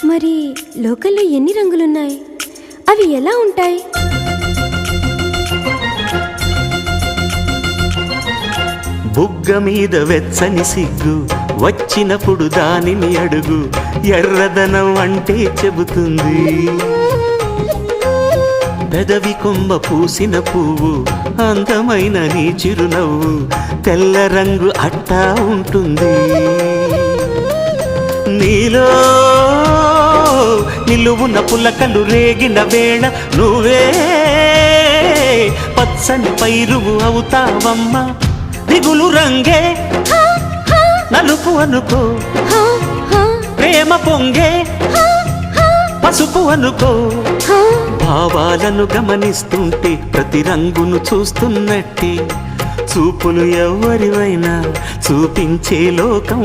మరి లోకల్లో ఎన్ని రంగులున్నాయి? అవి ఎలా ఉంటాయి? బుగ్గ మీద వెచ్చని సిగ్గు వచ్చినప్పుడు దానిని అడుగు, ఎర్రదనం అంటే చెబుతుంది. పెదవి కొమ్మ పూసిన పువ్వు అందమైన నీ చిరునవ్వు, తెల్ల రంగు అట్టా ఉంటుంది. నీలో నిలువున పులకలు రేగిన వేళ నువ్వే పచ్చని పైరువు అవుతావమ్మా. దిగులు రంగే నలుపు అనుకో, ప్రేమ పొంగే పసుపు అనుకో. భావాలను గమనిస్తుంటే ప్రతి రంగును చూస్తున్నట్టే, చూపులు ఎవరివైనా చూపించే లోకం